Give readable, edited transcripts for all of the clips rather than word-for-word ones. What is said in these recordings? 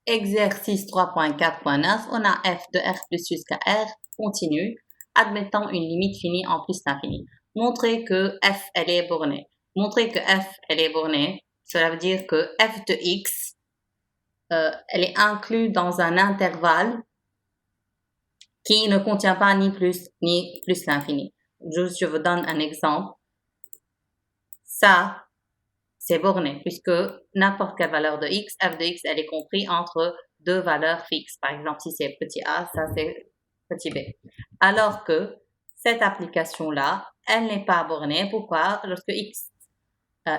Exercice 3.4.9, on a f de r plus jusqu'à r continue, admettant une limite finie en plus l'infini. Montrer que f, elle est bornée. Montrer que f, elle est bornée, cela veut dire que f de x, elle est inclue dans un intervalle qui ne contient pas ni plus l'infini. Juste, je vous donne un exemple. Ça, c'est borné, puisque n'importe quelle valeur de x, f de x, elle est comprise entre deux valeurs fixes. Par exemple, si c'est petit a, ça c'est petit b. Alors que cette application-là, elle n'est pas bornée. Pourquoi? Lorsque x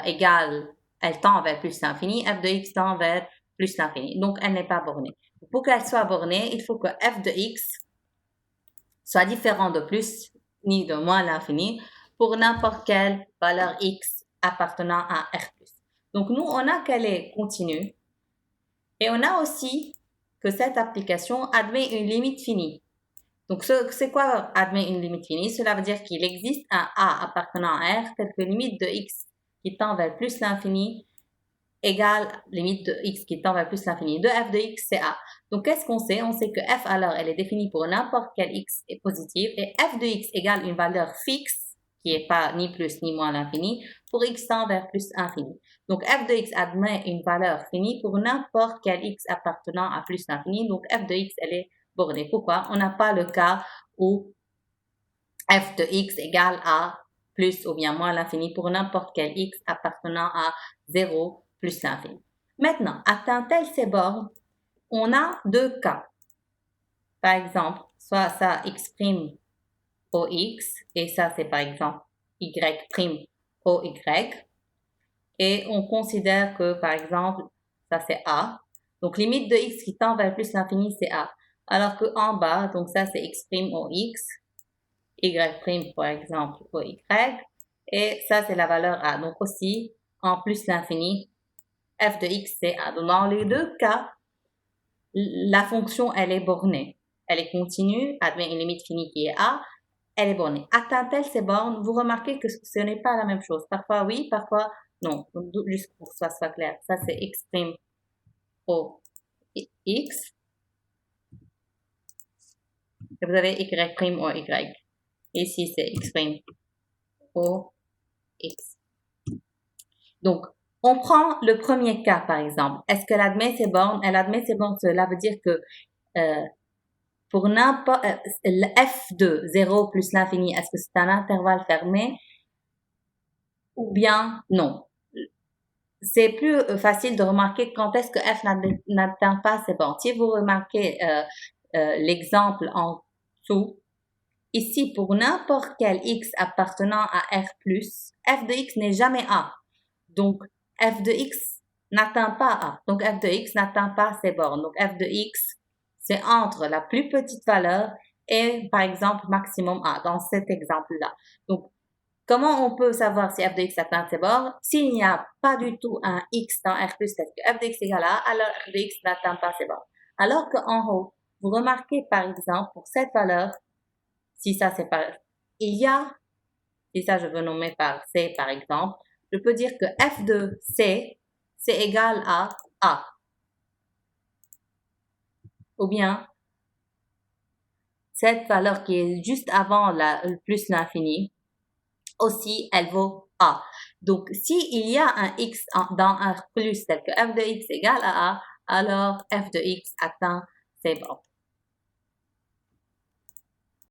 égale, elle tend vers plus l'infini, f de x tend vers plus l'infini. Donc, elle n'est pas bornée. Pour qu'elle soit bornée, il faut que f de x soit différent de plus ni de moins l'infini pour n'importe quelle valeur x appartenant à r+. Donc, nous, on a qu'elle est continue et on a aussi que cette application admet une limite finie. Donc, c'est quoi admet une limite finie? Cela veut dire qu'il existe un a appartenant à r tel que limite de x qui tend vers plus l'infini égale limite de x qui tend vers plus l'infini de f de x, c'est a. Donc, qu'est-ce qu'on sait? On sait que f, alors, elle est définie pour n'importe quel x est positive et f de x égale une valeur fixe qui n'est pas ni plus ni moins l'infini pour x tend vers plus infini. Donc, f de x admet une valeur finie pour n'importe quel x appartenant à plus l'infini. Donc, f de x, elle est bornée. Pourquoi? On n'a pas le cas où f de x égale à plus ou bien moins l'infini pour n'importe quel x appartenant à 0 plus l'infini. Maintenant, atteint-elle ces bornes? On a deux cas. Par exemple, soit ça exprime au x, et ça c'est par exemple y' au y, et on considère que par exemple, ça c'est a, donc limite de x qui tend vers plus l'infini c'est a, alors que en bas, donc ça c'est exprime au x, y' par exemple au y, et ça c'est la valeur a, donc aussi en plus l'infini, f de x c'est a. Donc dans les deux cas, la fonction elle est bornée, elle est continue, admet une limite finie qui est a, elle est bornée. Atteint-elle ces bornes? Vous remarquez que ce n'est pas la même chose. Parfois oui, parfois non. Juste pour que ça soit clair. Ça, c'est exprime au x. Et vous avez y' au y. Ici, c'est exprime au x. Donc, on prend le premier cas, par exemple. Est-ce qu'elle admet ces bornes? Elle admet ces bornes. Cela veut dire que pour n'importe f de 0 plus l'infini, est-ce que c'est un intervalle fermé ou bien non? C'est plus facile de remarquer quand est-ce que f n'atteint pas ces bornes. Si vous remarquez l'exemple en dessous, ici pour n'importe quel x appartenant à r+, f de x n'est jamais a. Donc f de x n'atteint pas a. Donc f de x n'atteint pas ces bornes. Donc f de x, c'est entre la plus petite valeur et par exemple maximum a dans cet exemple-là. Donc comment on peut savoir si f de x atteint ses bornes? S'il n'y a pas du tout un x dans r+, parce que f de x égale a, alors f de x n'atteint pas ses bornes. Alors qu'en haut, vous remarquez par exemple pour cette valeur, si ça c'est par, il y a, si ça je veux nommer par c par exemple, je peux dire que f de c, c'est égal à a. Ou bien, cette valeur qui est juste avant plus l'infini, aussi, elle vaut a. Donc, s'il y a un x dans un plus tel que f de x égale à a, alors f de x atteint ses bornes.